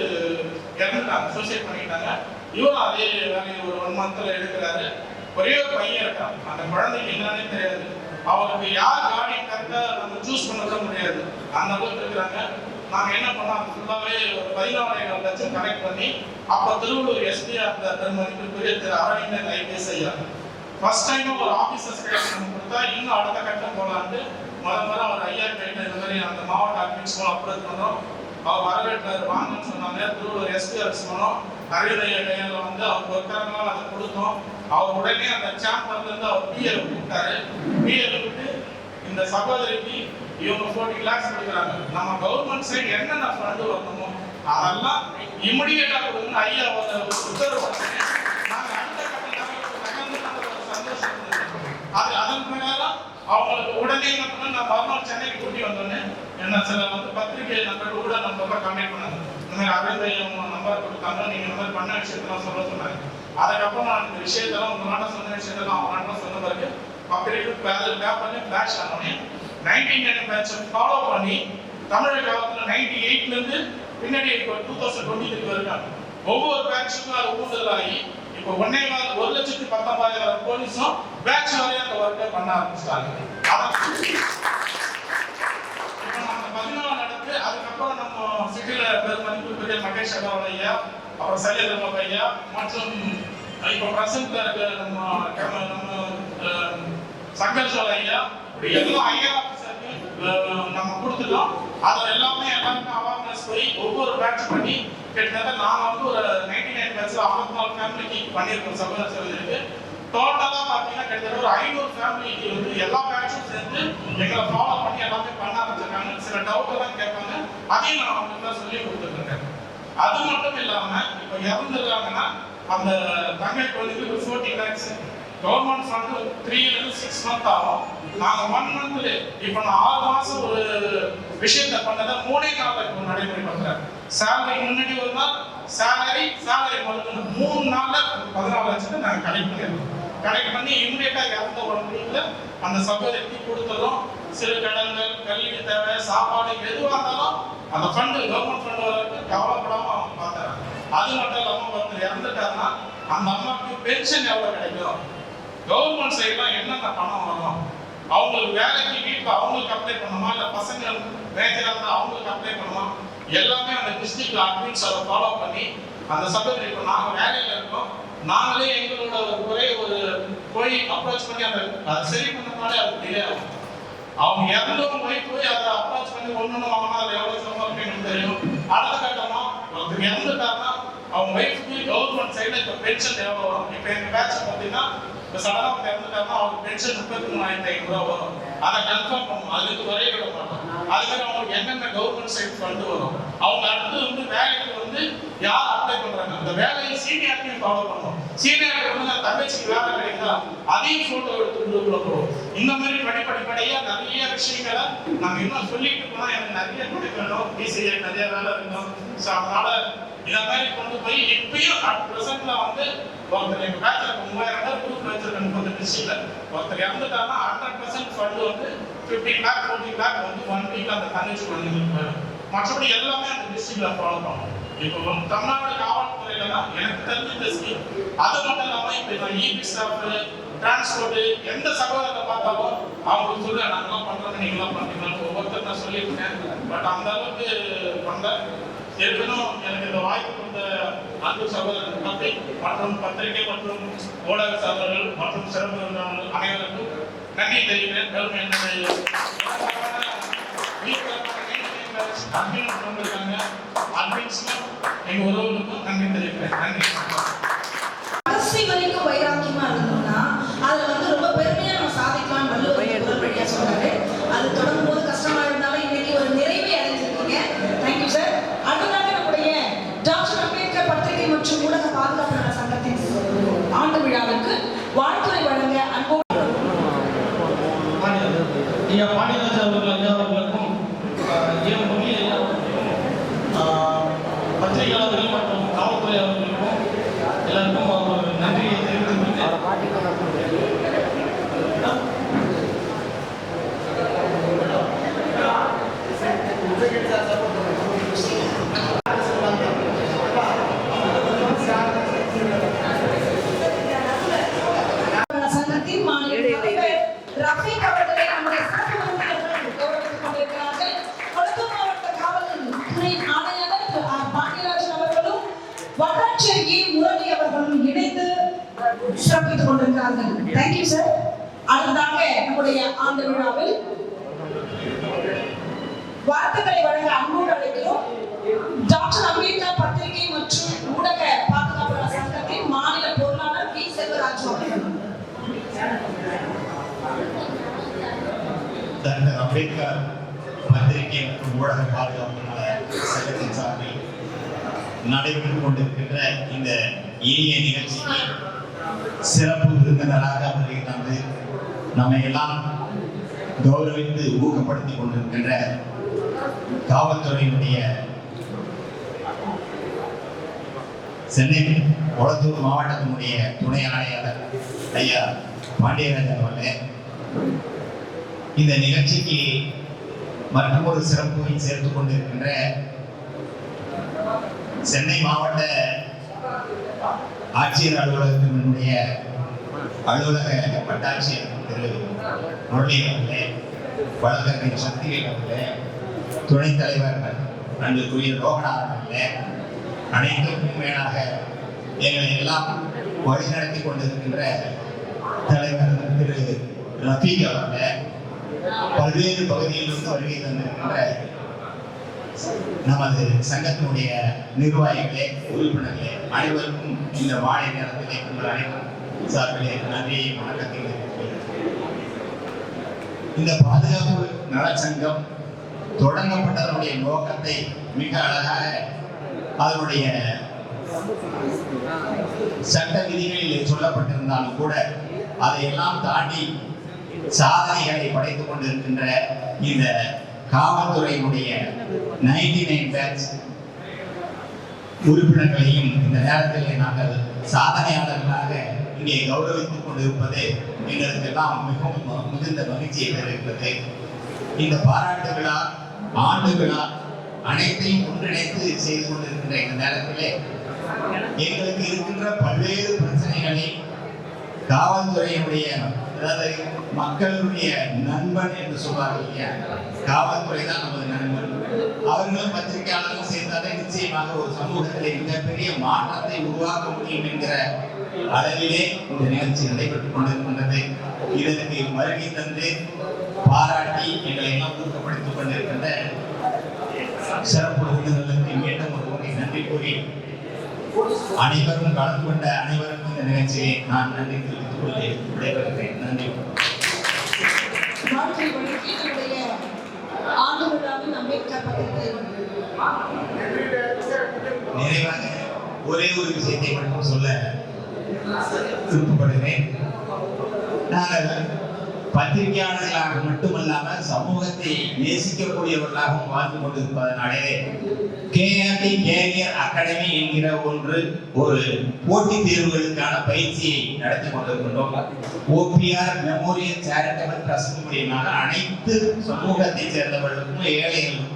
இறந்துட்டாங்க, சூசைட் பண்ணிட்டாங்க. இவரும் அதே வேலையை ஒரு 1 மந்த்ல எடுக்கிறாரு. ஒரே ஒரு பையன் இருக்கான், அந்த குழந்தைக்கு என்னன்னே தெரியாது. அவருக்கு யார் கார்டியன் கரெக்டா நம்ம சூஸ் பண்ண முடியாது, அந்த அளவுக்கு இருக்கிறாங்க. நாங்க என்ன பண்ணோம், அது ஃபுல்லாவே ஒரு 14.5 லட்சம் கலெக்ட் பண்ணி அப்ப திருவள்ளூர் எஸ்பிஆர் பெருமதிப்பிற்குரிய திரு அரவிந்தன் ஐபிஎஸ் ஐயா ஃபர்ஸ்ட் டைம் ஒரு ஆபீசர்ஸ் கிடைக்கும் கொடுத்தா இன்னும் அடுத்த கட்டம் போகலான்ட்டு முதல்ல அவர் ஐயா கிட்ட இந்த மாதிரி அந்த மாவட்ட அட்மின்ஸ்க்கும் அப்ரோச் பண்ணோம். அவர் வரவேற்றார், வாங்கன்னு சொன்னாங்க. திருவள்ளூர் எஸ்பிஆர்ஸ் போனோம், அரவிந்த் ஐயா கையில வந்து அவர் ஒருத்தரங்களால் அதை கொடுத்தோம். அவர் உடனே அந்த சாம்பர்ல இருந்து அவர் பிஏ கூப்பிட்டாரு. பிஏ கூப்பிட்டு இந்த சகோதரிக்கு இவங்க 40 lakhs கொடுக்குறாங்க, நம்ம கவர்மெண்ட் சைடு என்னென்ன ஃபண்டு வரணுமோ அதெல்லாம் இமிடியேட்டா கொடுங்க ஐயா உத்தரவு. நாங்க அடுத்த கட்ட சந்தோஷம் அது அதன் பிரகாரம் அவங்களுக்கு உடனே என்ன பண்ண நான் மறுநாள் சென்னைக்கு கூட்டி வந்தோடனே என்ன சில வந்து பத்திரிகை நம்பர் கூட நம்ம கான்டாக்ட் பண்ணாங்க. இந்த மாதிரி அரவிந்த் நம்பர் கொடுத்தாங்க, நீங்க இந்த மாதிரி பண்ண விஷயத்தெல்லாம் சொல்ல சொன்னாங்க. அதுக்கப்புறம் நான் இந்த விஷயத்தெல்லாம் உங்களாட்ட சொன்ன விஷயத்தெல்லாம் அவங்களாட்ட சொன்ன பிறகு பத்திரிகை பேப்பர்ல ஃபிளாஷ் ஆனோடனே 99 பேட்சை ஃபாலோ பண்ணி தமிழக காலத்துல 98ல இருந்து பின்னாடி இப்போ 2023 வரைக்கும் ஒவ்வொரு பேட்சுக்கும் அது ஊடுதலாகி இப்போ 1,19,000 போலீஸும் பேட்ச் வரையும் அந்த ஒர்க்கை பண்ண ஆரம்பிச்சிட்டாங்க. இப்போ நம்ம 14 நடந்து அதுக்கப்புறம் நம்ம சிட்டியில் பெருமதிப்புக்குரிய மகேஷ் அகர்வால் ஐயா, அப்புறம் சைலேந்திர ஐயா மற்றும் இப்போ பிரசன்ட்ல இருக்க நம்ம சங்கர்ஷோல் ஐயா, இப்படி எல்லா ஐயா ஆஃபீஸருக்கு நம்ம கொடுத்துட்டோம். அதை எல்லாருமே அவேர்னஸ் போய் ஒவ்வொரு பேட்ச் பண்ணி கிட்டத்தட்ட நாங்கள் வந்து ஒரு 99 பேட்ச்ல 54 ஃபேமிலிக்கு பண்ணியிருக்கோம். சகோதர சகோதரிக்கு டோட்டலாக பார்த்தீங்கன்னா கிட்டத்தட்ட ஒரு 500 ஃபேமிலிக்கு வந்து எல்லா பேட்சும் சேர்ந்து எங்களை ஃபாலோ பண்ணி எல்லாமே பண்ண ஆரம்பிச்சிருக்காங்க. சில டவுட் எல்லாம் கேட்பாங்க, அதையும் நான் அவங்களுக்கு தான் சொல்லி கொடுத்துருக்கேன். அது மட்டும் இல்லாமல் இப்போ இறந்துருக்காங்கன்னா அந்த தங்கை குழந்தைக்கு 40 lakhs government fund 3 to 6 months ஆகும். நாங்கள் 1 monthல இப்போ நான் 6 மாசம் ஒரு விஷயத்தை பண்ணதை 3 நாளில் இப்போ நடைமுறை பண்ணுறேன். சேலரி முன்னாடி ஒரு நாள், சேலரி மறுநாள் 3 நாள்ல 14 லட்சத்தை நாங்கள் கலெக்ட் பண்ணி இம்மிடியேட்டாக இறந்த 1 வீக்ல அந்த சகோதரிக்கு கொடுத்ததும் சிறு கடன்கள், கல்விக்கு தேவை, சாப்பாடு எதுவாக இருந்தாலும் அந்த ஃபண்டு கவர்மெண்ட் ஃபண்ட் வரைக்கும் கவலைப்படாமல் அவங்க பார்த்தாங்க. அது மட்டும் இல்லாமல் ஒருத்தர் இறந்துட்டாருன்னா அந்த அம்மாவுக்கு பென்ஷன் எவ்வளோ கிடைக்கும், கவர்மெண்ட் சைட்லாம் என்னென்ன பணம் வரும், அவங்களுக்கு வேலைக்கு வீட்டில் அவங்களுக்கு அப்ளை பண்ணணுமா, இல்லை பசங்க மேஜராக இருந்தால் அவங்களுக்கு அப்ளை பண்ணணுமா, எல்லாமே அந்த டிஸ்ட்ரிக்ட் அட்மின்ஸ் அதை ஃபாலோ பண்ணி அந்த சகோதரி இப்போ நாங்கள் வேலையில் இருக்கோம், நாங்களே எங்களோட ஒரு குறை ஒரு போய் அப்ரோச் பண்ணி அதை சரி பண்ணனாலே அது டிலே ஆகும். அவங்க இறந்தவங்க போய் அதை அப்ரோச் பண்ணி ஒன்று வாங்கினா அதில் எவ்வளோ சிரமம் இருக்குன்னு தெரியும். அடுத்த கட்டமாக ஒருத்தர் இறந்துட்டாருன்னா அவங்க ஒய்ஃபுக்கு கவர்மெண்ட் சைடில் இப்போ பென்ஷன் எவ்வளோ வரும். இப்போ எங்கள் பேட்ச் பார்த்தீங்கன்னா இப்போ சடனாக இறந்துட்டாருன்னா அவங்களுக்கு பென்ஷன் 33,500 வரும். அதை கன்ஃபார்ம் பண்ணுவோம், அதுக்கு வரைய விட மாட்டோம். அதுமாதிரி அவங்களுக்கு என்னென்ன கவர்மெண்ட் சைட் ஃபண்டு வரும், அவங்க அடுத்து வந்து வேலைக்கு வந்து யார் அப்ளை பண்றாங்க அந்த வேலையை சீனியாரிட்டியும் ஃபாலோ பண்ணுவோம். சீனியாரிட்டி வந்து தங்கச்சிக்கு வேலை கிடைக்குதா அதையும் ஃபோட்டோ எடுத்து குரூப்ல போடுவோம். இந்த மாதிரி படிப்படிப்படியா நிறைய விஷயங்களை நாங்கள் இன்னும் சொல்லிட்டு போனா எனக்கு நிறைய கொடுக்கணும், பிசிஐ நிறைய வேலை இருக்கும். ஸோ அதனால இதை மாதிரி கொண்டு போய் இப்பயும் அட் ப்ரெசென்ட்ல வந்து ஒருத்தர் எங்க பேட்ச்ல 3000 குரூப் வச்சிருக்கேன் 30 டிஸ்ட்ரிக்ட்ல. ஒருத்தர் இறந்துட்டாருன்னா 100% ஃபண்ட் வந்து 15 lakh 40 lakh வந்து 1 வீக் அந்த தங்கச்சி வந்து மற்றபடி எல்லாமே அந்த டிஸ்ட்ரிக்ட்ல ஃபாலோ பண்ணுவோம். இப்போ தமிழ்நாடு காவல்துறையில தான் எனக்கு தெரிஞ்ச இந்த ஸ்கீம். அது மட்டும் இல்லாமல் இப்போ நான் இபி ஸ்டாஃப், டிரான்ஸ்போர்ட் எந்த சகோதரத்தை பார்த்தாலும் அவங்களுக்கு சொல்ல நாங்களாம் பண்றோம், நீங்களாம் பண்றீங்கன்னு ஒவ்வொருத்தர் நான் சொல்லியிருக்கேன். பட் அந்த அளவுக்கு பண்ணல. ஏற்கனவே எனக்கு இந்த வாய்ப்பு கொடுத்த அன்பு சகோதரர் மற்றும் பத்திரிகை மற்றும் ஊடக சகோதரர்கள் மற்றும் சிறப்பு விருந்தினர்கள் அனைவருக்கும் நன்றி தெரிவிக்கிறேன். மேலும் என்னுடைய எங்க உறவுகளுக்கும் நன்றி தெரிவிக்கிறேன். நன்றி. கடைசி வரைக்கும் வைராக்கியமா இருந்தோம்னா அதுல வந்து ரொம்ப பெருமையா நம்ம சாதிக்கலாம். வள்ளுவர் சொன்னாரு. அது தொடங்கும் போது கஷ்டமா இருந்தாலும் இன்னைக்கு ஒரு நிறைவை அடைஞ்சிருக்கீங்க. Thank you sir. அடுத்ததாக நம்முடைய டாக்டர் அம்பேத்கர் பத்திரிகை மற்றும் ஊடக பாதுகாப்பு சங்கத்தின் ஆண்டு விழாவிற்கு வாழ்த்துறை வழங்க அன்போடு பாண்டியராஜ் அவர்களுக்கும் பத்திரிகையாளர்கள் மற்றும் காவல்துறை அவர்களுக்கும் எல்லாருக்கும் ஒரு நன்றியை தெரிவித்துக் சங்கத்தின் மாநில ரஃபீக் அவர்களை நம்முடைய சிறப்பு விருந்தினர்கள் கௌரவித்துக் கொண்டிருக்கிறார்கள். கொளத்தூர் மாவட்ட காவல் துறை ஆணையாளர் பாண்டியராஜன் அவர்களும் வட்டாட்சியர் ஏ முரளி அவர்களும் இணைந்து சிறப்பித்துக் கொண்டிருக்கிறார்கள். Thank you sir. அடுத்ததாக நம்முடைய ஆண்டு விழாவில் வார்த்தைகளை வழங்க அன்போடு அழைக்கிறோம் டாக்டர் அம்பேத்கர் பத்திரிகை மற்றும் ஊடக பாதுகாப்பு சங்கத்தின் மாநில பொருளாளர் வி செல்வராஜ் அவர்கள். டாக்டர் அம்பேத்கர் பத்திரிகை மற்றும் ஊடக பாதுகாப்பு சங்கத்தின் சார்பில் நடைபெற்றுக் கொண்டிருக்கின்ற இந்த இனிய நிகழ்ச்சிக்கு சிறப்பு விருந்தினராக வருகிறது நம்மை எல்லாம் கௌரவித்து ஊக்கப்படுத்திக் கொண்டிருக்கின்ற காவல்துறையினுடைய சென்னை கொளத்தூர் மாவட்டத்தினுடைய துணை ஆணையாளர் ஐயா பாண்டியராஜன் அவர்களே, இந்த நிகழ்ச்சிக்கு மற்றொரு சிறப்பை சேர்த்துக் கொண்டிருக்கின்ற சென்னை மாவட்ட ஆட்சியர் அலுவலகத்தினுடைய அலுவலக வட்டாட்சியர் திரு முரளி அவர்களே, வழக்கறிஞர் சக்திவேல் அவர்களே, துணைத் தலைவர் அன்புக்குரிய லோகநாதன் அவர்களே, அனைத்துக்கும் மேலாக எங்களை எல்லாம் வழிநடத்தி கொண்டிருக்கின்ற தலைவர் திரு ரஃபீக் அவர்களே, பல்வேறு பகுதியிலிருந்து வருகை தந்திருக்கின்ற நமது சங்கத்தினுடைய நிர்வாகிகளே, உறுப்பினர்களே, அனைவருக்கும் இந்த மாலை நேரத்திலே உங்கள் அனைவரும் சார்பிலே நன்றியை வணக்கத்தை. இந்த பாதுகாப்பு நலச்சங்கம் தொடங்கப்பட்டதனுடைய நோக்கத்தை மிக அழகாக அதனுடைய சட்ட விதிகளில் சொல்லப்பட்டிருந்தாலும் கூட அதையெல்லாம் தாண்டி சாதனைகளை படைத்துக் கொண்டிருக்கின்ற இந்த காவல்துறையினுடைய 99 பேட்ச் உறுப்பினர்களையும் இந்த நேரத்தில் நாங்கள் சாதனையாளர்களாக இங்கே கௌரவித்துக் கொண்டிருப்பது எங்களுக்கு எல்லாம் மிகவும் மிகுந்த மகிழ்ச்சியை தருகிறது. இந்த பாராட்டு விழா, ஆண்டு விழா அனைத்தையும் ஒன்றிணைத்து செய்து கொண்டிருக்கின்ற இந்த நேரத்திலே எங்களுக்கு இருக்கின்ற பல்வேறு பிரச்சனைகளை காவல்துறையினுடைய, அதாவது மக்களுடைய நண்பன் என்று சொல்வார்கள் இல்லையா, காவல்துறை தான் நமது நண்பன். அவர்களும் பத்திரிகையாளர்களும் சேர்ந்தாலே நிச்சயமாக ஒரு சமூகத்திலே மிகப்பெரிய மாற்றத்தை உருவாக்க முடியும் என்கிற அளவிலே இந்த நிகழ்ச்சி நடைபெற்றுக் கொண்டிருக்கின்றது. இதற்கு வருகை தந்து பாராட்டி எங்களை எல்லாம் ஊக்கப்படுத்திக் கொண்டிருக்கின்ற சிறப்பு விருந்தினர்களுக்கு மீண்டும் ஒரு முறை நன்றி கூறி அனைவரும் கலந்து கொண்ட அனைவருக்கும் இந்த நிகழ்ச்சியை நான் நன்றி தெரிவித்துக் கொண்டு விடைபெறுகிறேன். நன்றி. நிறைவாக ஒரே ஒரு விஷயத்தை மட்டும் சொல்ல விருப்பப்படுகிறேன். நாங்கள் பத்திரிகையாளர்களாக மட்டுமல்லாமல் சமூகத்தை நேசிக்கக்கூடியவர்களாகவும் வாழ்ந்து கொண்டிருப்பதனாலே கேஆர்டி கேரியர் அகாடமி என்கிற ஒரு போட்டித் தேர்வுகளுக்கான பயிற்சியை நடத்தி கொண்டிருக்கின்றோம். ஓபிஆர் மெமோரியல் சேரிட்டபிள் ட்ரஸ்ட் மூலியமாக அனைத்து சமூகத்தை சேர்ந்தவர்களுக்கும் ஏழைகளுக்கும்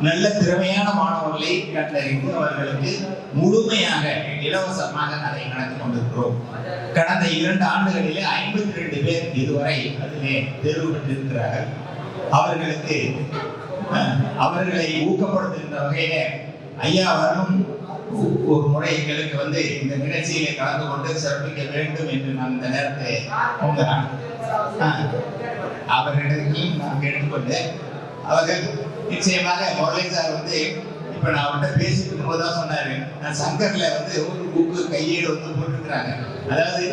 நல்ல திறமையான மாணவர்களை கண்டறிந்து அவர்களுக்கு முழுமையாக இலவசமாக அதை நடத்தி கொண்டிருக்கிறோம். கடந்த 2 ஆண்டுகளிலே 52 பேர் இதுவரை அதிலே தேர்வு பெற்றிருக்கிறார்கள். அவர்களை ஊக்கப்படுத்துகின்ற வகையிலே ஐயா அவர்களும் ஒரு முறை எங்களுக்கு இந்த நிகழ்ச்சியிலே கலந்து கொண்டு சிறப்பிக்க வேண்டும் என்று நான் இந்த நேரத்தில் அவர்களிடத்தையும் நான் கேட்டுக்கொண்டு அவர்கள் நிச்சயமாக முரளி சார் இப்ப நான் அவர்கிட்ட பேசிட்டு இருக்கும்போதுதான் சொன்னாரு, நான் சங்கர்ல ஒரு புக்கு கையேடு போட்டிருக்கிறாங்க. அதாவது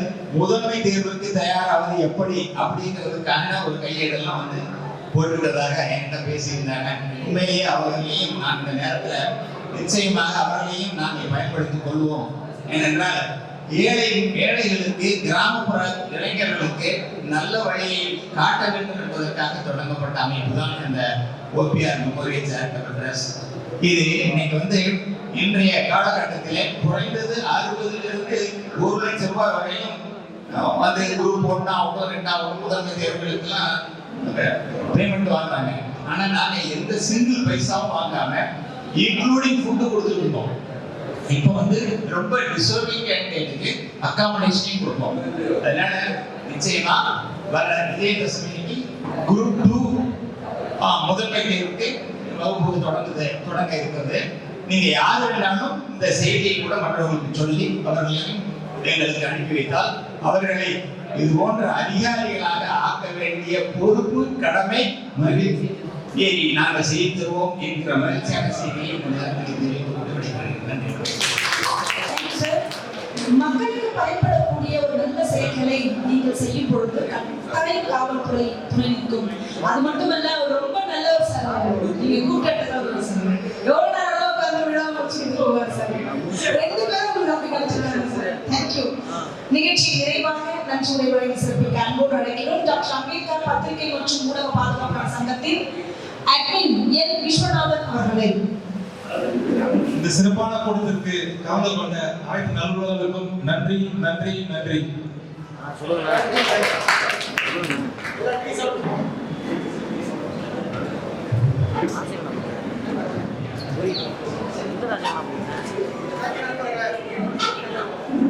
முதன்மை தேர்வுக்கு தயாராவது எப்படி அப்படிங்கிறதுக்கான ஒரு கையேடெல்லாம் போட்டுக்கிறதாக என்கிட்ட பேசியிருந்தாங்க. உண்மையிலேயே அவர்களையும் நான் இந்த நேரத்துல நிச்சயமாக அவர்களையும் நாங்கள் பயன்படுத்திக் கொள்வோம். ஏனென்றால் ஏழைகளுக்கு, கிராமப்புற இளைஞர்களுக்கு நல்ல வழியை காட்ட வேண்டும் என்பதற்காக தொடங்கப்பட்ட அமைப்பு தான் இந்த ஓபிஆர் மெமோரியல் சேரிட்டபிள் ட்ரஸ்ட். இது இன்னைக்கு இன்றைய காலகட்டத்திலே குறைந்தது 60 to 1 லட்சம் ரூபாய் வரையும் குரூப் 1 ஆகட்டும் 2 ஆகட்டும் முதன்மை தேர்வுகளுக்கெல்லாம் பேமெண்ட் வாங்குறாங்க. ஆனா நாங்க எந்த சிங்கிள் பைசாவும் வாங்காம இன்க்ளூடிங் ஃபுட்டு கொடுத்துட்டு இருந்தோம். இப்போ ரொம்ப டிசர்விங் கேண்டிடேட்டுக்கு அகாமடேஷனையும் கொடுப்போம். அதனால நிச்சயமா வர விஜயதசமிக்கு குரூப் 2 முதன்மை தேர்வுக்கு வகுப்பு தொடங்க இருக்கிறது. நீங்க யார் வேண்டாலும் இந்த செய்தியை கூட மற்றவர்களுக்கு சொல்லி அவர்களையும் எங்களுக்கு அனுப்பி வைத்தால் அவர்களை இது போன்ற அதிகாரிகளாக ஆக்க வேண்டிய பொறுப்பு, கடமை, மகிழ்ச்சி நாங்கள் செய்து தருவோம் என்கிற மகிழ்ச்சியான செய்தியை நன்றி. மக்களுக்கு பயன்படக்கூடிய ஒரு நல்ல செயல்களை நீங்கள் செய்யும் பொழுது கட்டாயம் காவல்துறை துணை நிற்கும். அது மட்டுமல்ல, ரொம்ப நல்ல ஒரு சார், நீங்க கூப்பிட்டு எவ்வளவு நேரம் உட்கார்ந்து விழா வச்சுட்டு போவார் சார். 2 பேரும் அப்படி கிடைச்சிருக்காங்க சார். தேங்க்யூ. நிகழ்ச்சி நிறைவாக நன்றியுரை வழங்கி சிறப்பிக்க அன்போடு அழைக்கிறோம் டாக்டர் அம்பேத்கர் பத்திரிகை மற்றும் ஊடக பாதுகாப்பு சங்கத்தின் அட்மின் என் விஸ்வநாதன் அவர்களே. இந்த சிறப்பான கூட்டத்திற்கு கலந்து கொண்ட அனைத்து நல்வர்களுக்கும் நன்றி நன்றி நன்றி.